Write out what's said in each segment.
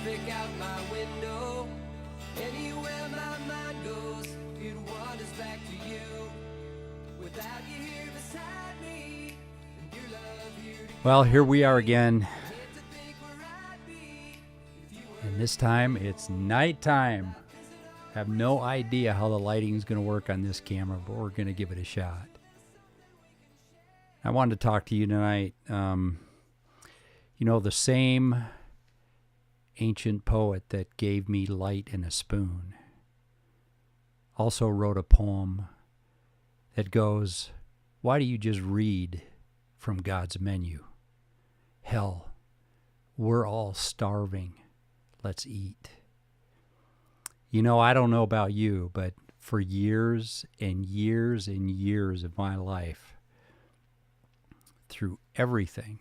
traffic out my window. Anywhere my mind goes, it wanders back to you. Without you here beside me, and your love here to Well, here we are again, get to think where I'd be if you were. and this time it's nighttime. I have no idea how the lighting is going to work on this camera, but we're going to give it a shot. I wanted to talk to you tonight. The same ancient poet that gave me light in a spoon also wrote a poem that goes, "Why do you just read from God's menu? Hell, we're all starving. Let's eat." I don't know about you, but for years and years and years of my life, through everything,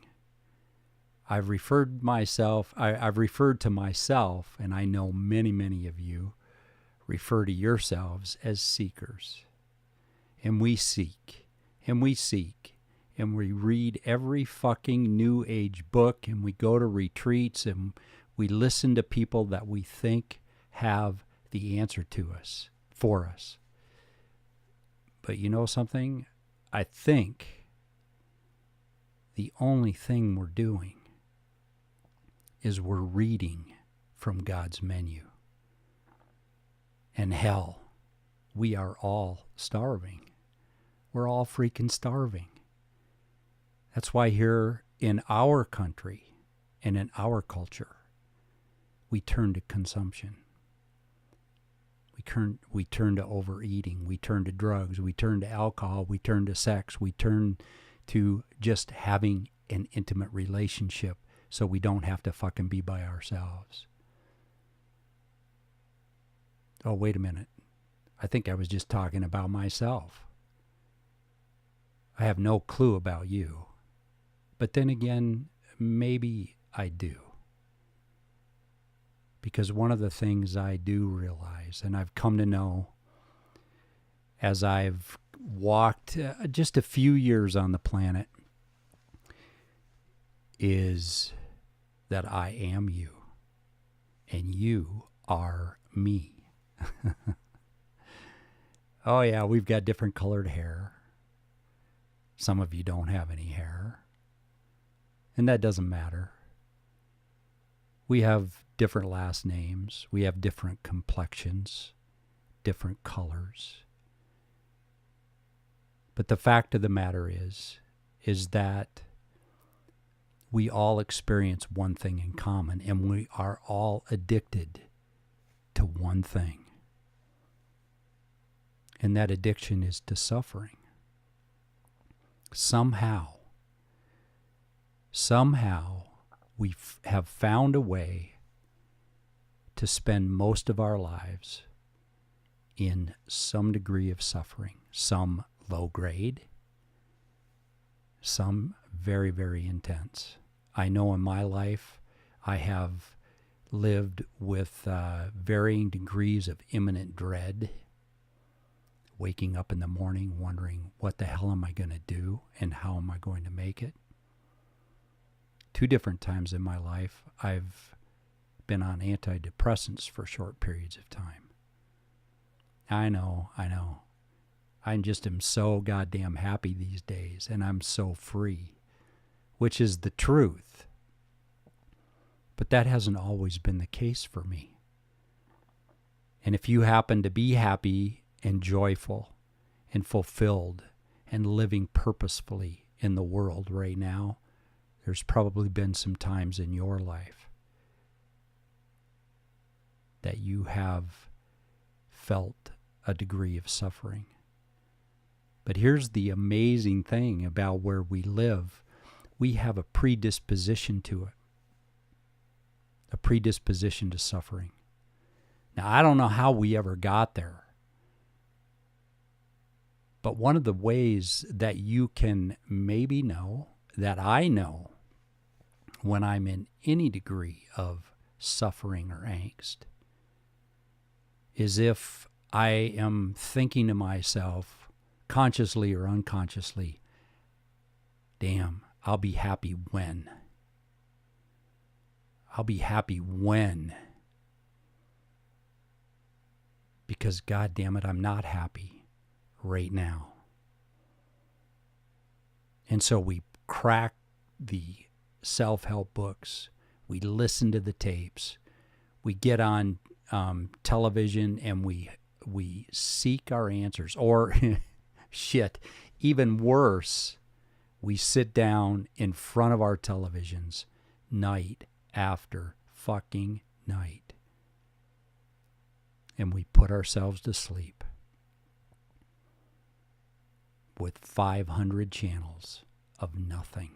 I've referred to myself, and I know many, many of you refer to yourselves as seekers. And we seek, and we seek, and we read every fucking New Age book, and we go to retreats, and we listen to people that we think have the answer for us. But you know something? I think the only thing we're doing is we're reading from God's menu. And hell, we are all starving. We're all freaking starving. That's why here in our country and in our culture, we turn to consumption. We turn to overeating. We turn to drugs. We turn to alcohol. We turn to sex. We turn to just having an intimate relationship so we don't have to fucking be by ourselves. Oh, wait a minute. I think I was just talking about myself. I have no clue about you. But then again, maybe I do. Because one of the things I do realize, and I've come to know as I've walked just a few years on the planet, is that I am you, and you are me. Oh yeah, we've got different colored hair. Some of you don't have any hair, and that doesn't matter. We have different last names. We have different complexions, different colors. But the fact of the matter is that we all experience one thing in common, and we are all addicted to one thing. And that addiction is to suffering. Somehow, we have found a way to spend most of our lives in some degree of suffering, some low grade, some very, very intense. I know in my life I have lived with varying degrees of imminent dread, waking up in the morning wondering, what the hell am I going to do and how am I going to make it? 2 different times in my life, I've been on antidepressants for short periods of time. I know. I just am so goddamn happy these days, and I'm so free, which is the truth. But that hasn't always been the case for me. And if you happen to be happy and joyful and fulfilled and living purposefully in the world right now, there's probably been some times in your life that you have felt a degree of suffering. But here's the amazing thing about where we live. We have a predisposition to it. A predisposition to suffering. Now, I don't know how we ever got there. But one of the ways that you can maybe know, that I know, when I'm in any degree of suffering or angst, is if I am thinking to myself, consciously or unconsciously, damn, I'll be happy when. I'll be happy when. Because God damn it, I'm not happy right now. And so we crack the self-help books. We listen to the tapes. We get on television and we seek our answers. Or, shit, even worse, we sit down in front of our televisions night after fucking night. And we put ourselves to sleep with 500 channels of nothing.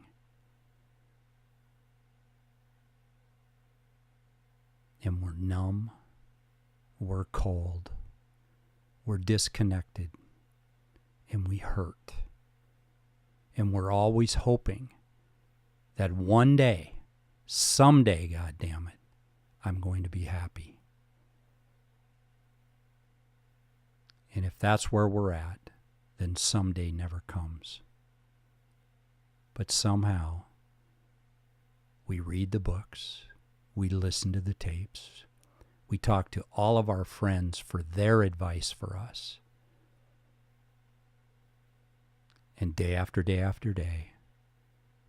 And we're numb, we're cold, we're disconnected, and we hurt. And we're always hoping that one day, someday, God damn it, I'm going to be happy. And if that's where we're at, then someday never comes. But somehow, we read the books, we listen to the tapes, we talk to all of our friends for their advice for us. And day after day after day,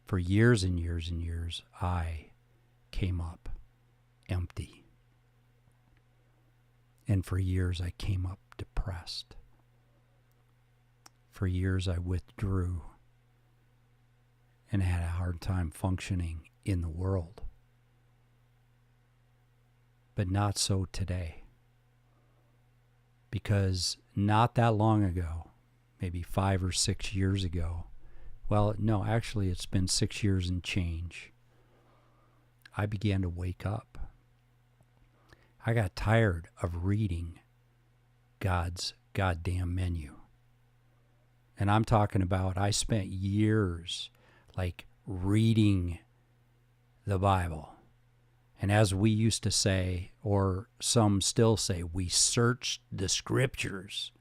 for years and years and years, I came up empty. And for years, I came up depressed. For years, I withdrew and had a hard time functioning in the world. But not so today. Because not that long ago, maybe 5 or 6 years ago, well, no, actually it's been 6 years and change, I began to wake up. I got tired of reading God's goddamn menu. And I'm talking about, I spent years like reading the Bible. And as we used to say, or some still say, we searched the scriptures.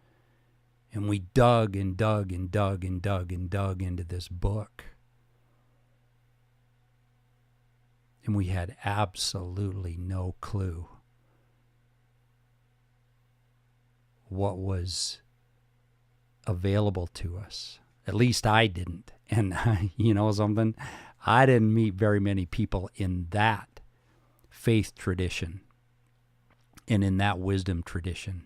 And we dug and dug and dug and dug and dug into this book. And we had absolutely no clue what was available to us. At least I didn't. And you know something? I didn't meet very many people in that faith tradition and in that wisdom tradition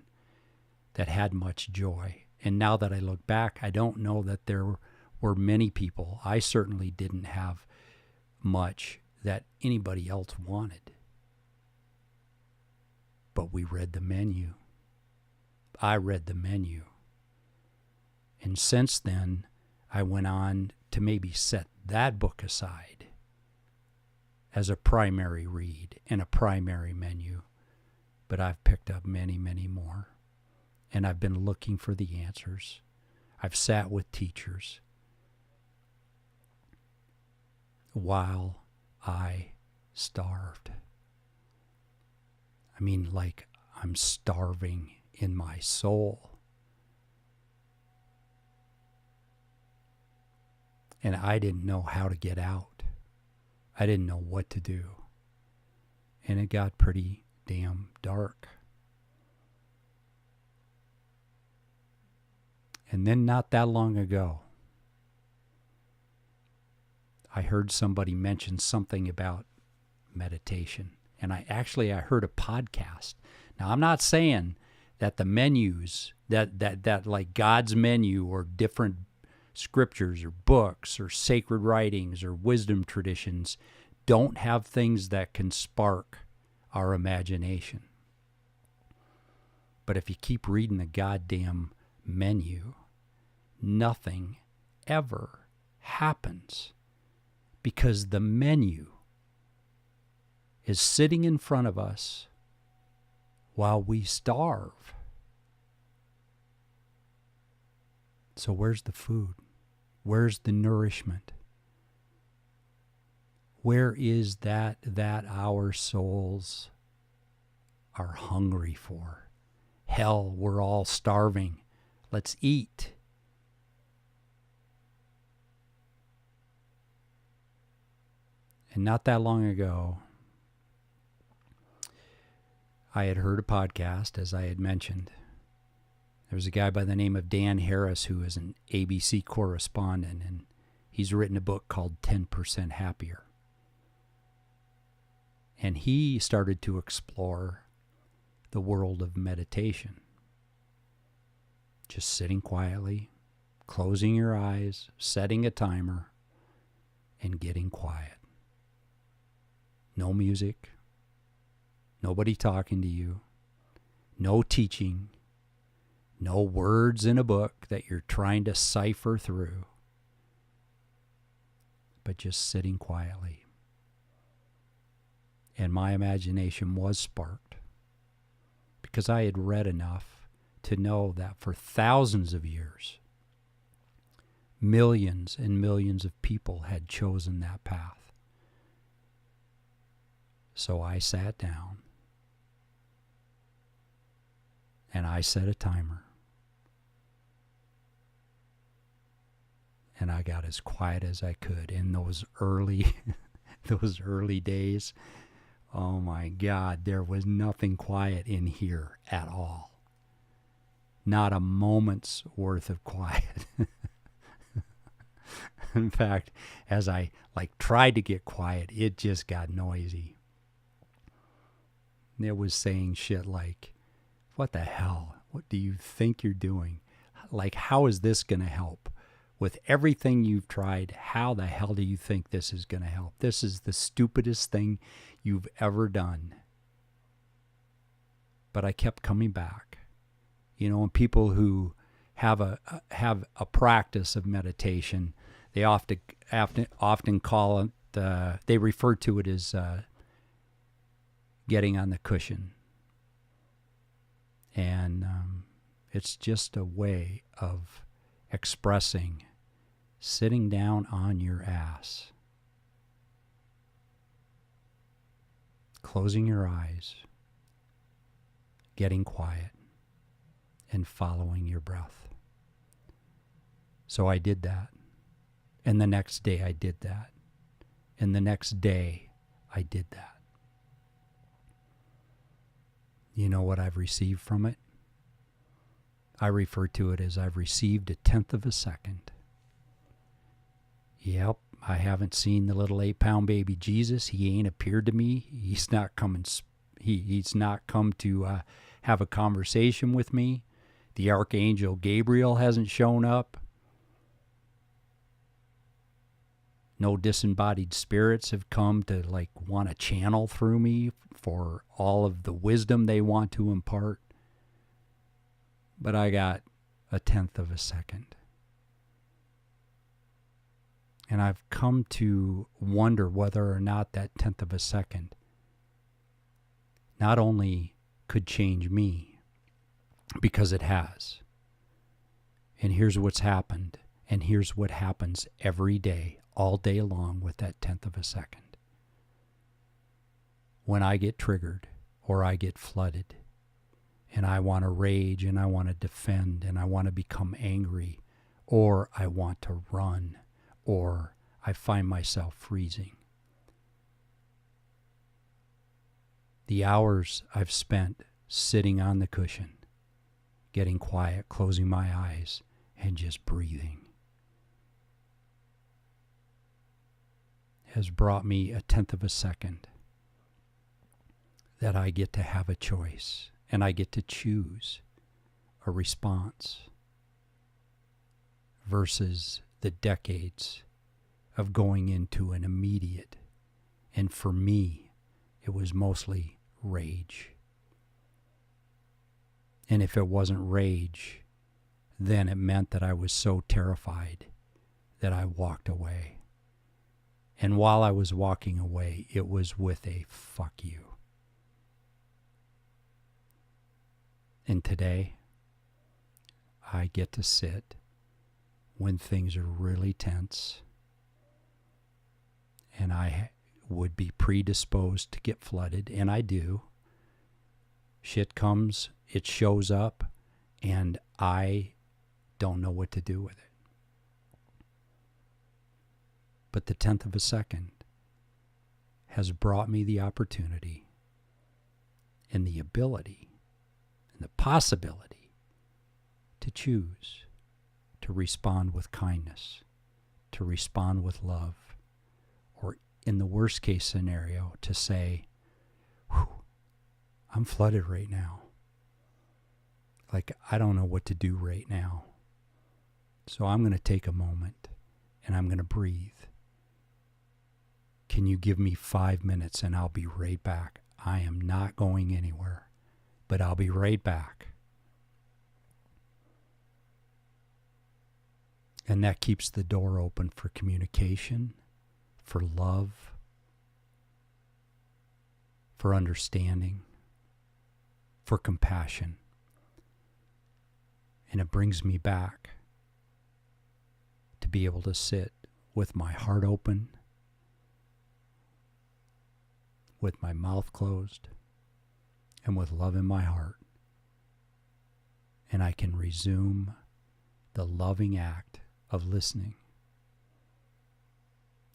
that had much joy. And now that I look back, I don't know that there were many people. I certainly didn't have much that anybody else wanted. But we read the menu. I read the menu. And since then, I went on to maybe set that book aside as a primary read and a primary menu. But I've picked up many, many more. And I've been looking for the answers. I've sat with teachers while I starved. I mean, like I'm starving in my soul. And I didn't know how to get out. I didn't know what to do. And it got pretty damn dark. And then not that long ago, I heard somebody mention something about meditation. And I heard a podcast. Now, I'm not saying that the menus, that like God's menu or different scriptures or books or sacred writings or wisdom traditions don't have things that can spark our imagination. But if you keep reading the goddamn menu, nothing ever happens because the menu is sitting in front of us while we starve. So where's the food? Where's the nourishment? Where is that our souls are hungry for? Hell, we're all starving. Let's eat. And not that long ago, I had heard a podcast, as I had mentioned. There was a guy by the name of Dan Harris who is an ABC correspondent, and he's written a book called 10% Happier. And he started to explore the world of meditation. Just sitting quietly, closing your eyes, setting a timer, and getting quiet. No music, nobody talking to you, no teaching, no words in a book that you're trying to cipher through, but just sitting quietly. And my imagination was sparked because I had read enough to know that for thousands of years, millions and millions of people had chosen that path. So I sat down and I set a timer. And I got as quiet as I could in those early days. Oh my God, there was nothing quiet in here at all. Not a moment's worth of quiet. In fact, as I tried to get quiet, it just got noisy. It was saying shit like, what the hell? What do you think you're doing? Like, how is this going to help? With everything you've tried, how the hell do you think this is going to help? This is the stupidest thing you've ever done. But I kept coming back. You know, and people who have a practice of meditation, they often call it, they refer to it as getting on the cushion. And it's just a way of expressing sitting down on your ass, closing your eyes, getting quiet, and following your breath. So I did that. And the next day I did that. And the next day I did that. You know what I've received from it? I refer to it as I've received 1/10 of a second. Yep, I haven't seen the little 8-pound baby Jesus. He ain't appeared to me. He's not coming. He's not come to have a conversation with me. The Archangel Gabriel hasn't shown up. No disembodied spirits have come to want to channel through me for all of the wisdom they want to impart. But I got 1/10 of a second. And I've come to wonder whether or not that 1/10 of a second not only could change me, because it has. And here's what's happened. And here's what happens every day, all day long with that 1/10 of a second. When I get triggered or I get flooded and I want to rage and I want to defend and I want to become angry or I want to run or I find myself freezing, the hours I've spent sitting on the cushion, getting quiet, closing my eyes, and just breathing has brought me 1/10 of a second that I get to have a choice and I get to choose a response versus the decades of going into an immediate, and for me, it was mostly rage. And if it wasn't rage, then it meant that I was so terrified that I walked away. And while I was walking away, it was with a fuck you. And today, I get to sit when things are really tense and I would be predisposed to get flooded, and I do. Shit comes, it shows up, and I don't know what to do with it. But the 1/10 of a second has brought me the opportunity and the ability and the possibility to choose to respond with kindness, to respond with love, or in the worst case scenario, to say, "Whew, I'm flooded right now. Like, I don't know what to do right now. So I'm going to take a moment and I'm going to breathe. Can you give me 5 minutes and I'll be right back? I am not going anywhere, but I'll be right back." And that keeps the door open for communication, for love, for understanding, for compassion. And it brings me back to be able to sit with my heart open, with my mouth closed, and with love in my heart. And I can resume the loving act of listening.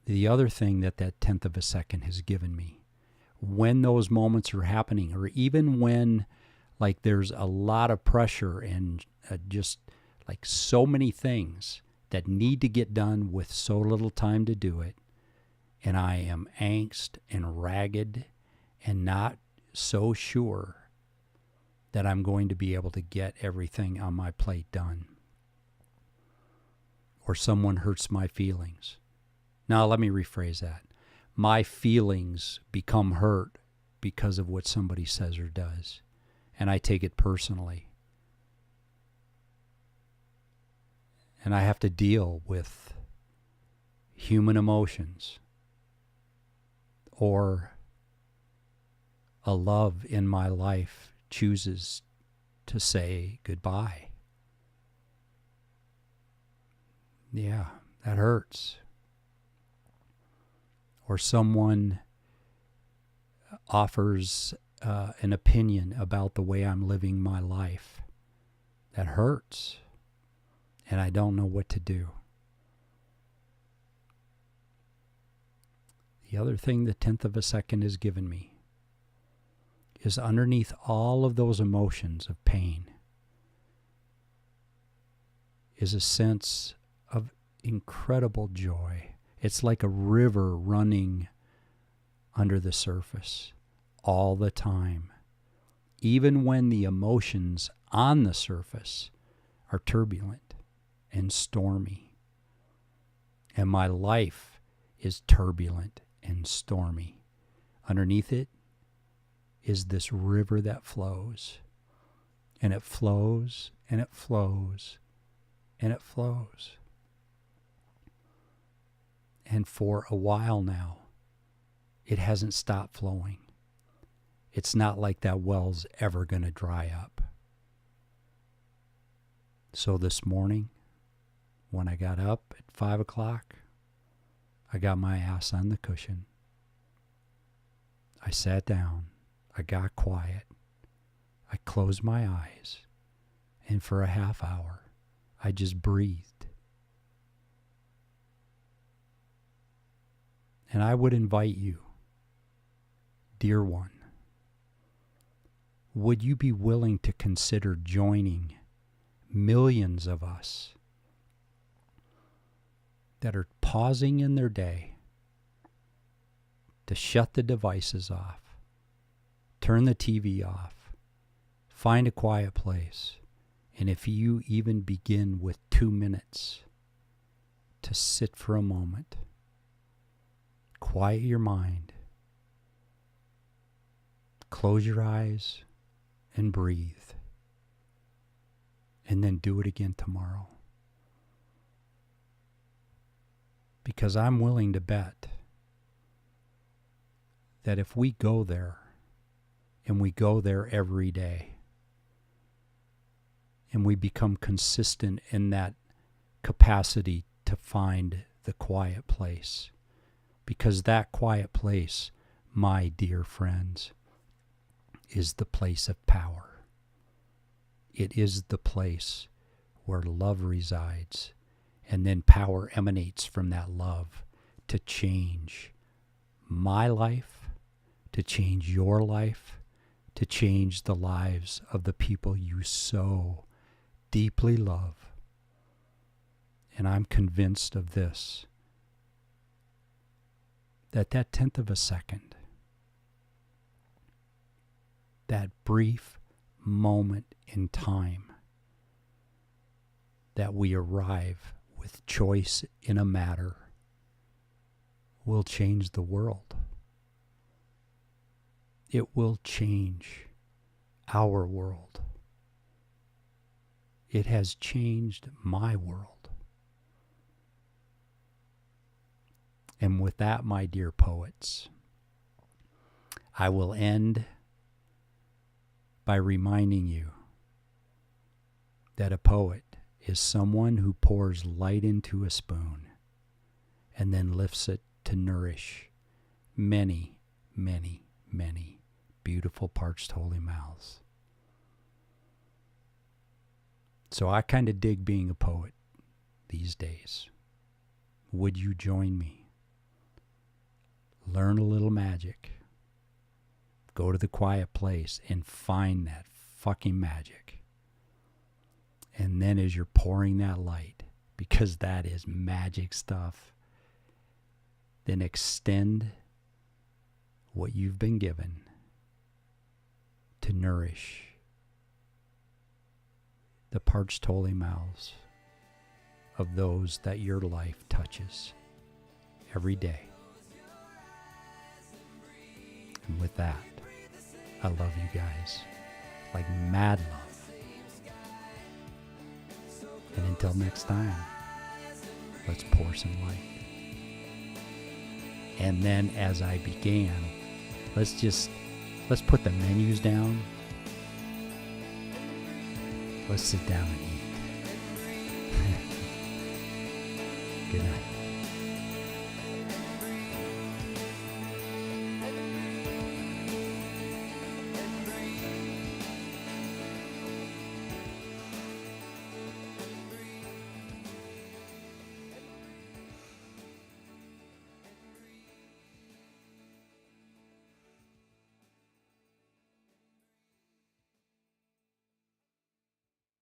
The other thing that 10th of a second has given me, when those moments are happening, or even when like there's a lot of pressure and just like so many things that need to get done with so little time to do it, and I am angst and ragged and not so sure that I'm going to be able to get everything on my plate done, or someone hurts my feelings. Now, let me rephrase that. My feelings become hurt because of what somebody says or does, and I take it personally. And I have to deal with human emotions, or a love in my life chooses to say goodbye. Yeah, that hurts. Or someone offers an opinion about the way I'm living my life. That hurts. And I don't know what to do. The other thing the 10th of a second has given me is underneath all of those emotions of pain is a sense of incredible joy. It's like a river running under the surface all the time, even when the emotions on the surface are turbulent and stormy. And my life is turbulent and stormy. Underneath it is this river that flows, and it flows, and it flows, and it flows. And for a while now, it hasn't stopped flowing. It's not like that well's ever going to dry up. So this morning, when I got up at 5 o'clock, I got my ass on the cushion. I sat down. I got quiet. I closed my eyes. And for a half hour, I just breathed. And I would invite you, dear one, would you be willing to consider joining millions of us that are pausing in their day to shut the devices off, turn the TV off, find a quiet place, and if you even begin with 2 minutes to sit for a moment, quiet your mind, close your eyes, and breathe. And then do it again tomorrow. Because I'm willing to bet that if we go there, and we go there every day, and we become consistent in that capacity to find the quiet place, because that quiet place, my dear friends, is the place of power. It is the place where love resides, and then power emanates from that love to change my life, to change your life, to change the lives of the people you so deeply love. And I'm convinced of this, that 1/10 of a second, that brief moment in time that we arrive with choice in a matter will change the world. It will change our world. It has changed my world. And with that, my dear poets, I will end by reminding you that a poet is someone who pours light into a spoon and then lifts it to nourish many, many, many beautiful parched holy mouths. So I kind of dig being a poet these days. Would you join me? Learn a little magic. Go to the quiet place and find that fucking magic. And then as you're pouring that light, because that is magic stuff, then extend what you've been given to nourish the parched holy mouths of those that your life touches every day. And with that, I love you guys like mad love. And until next time, let's pour some light. And then as I began, let's put the menus down. Let's sit down and eat. Good night.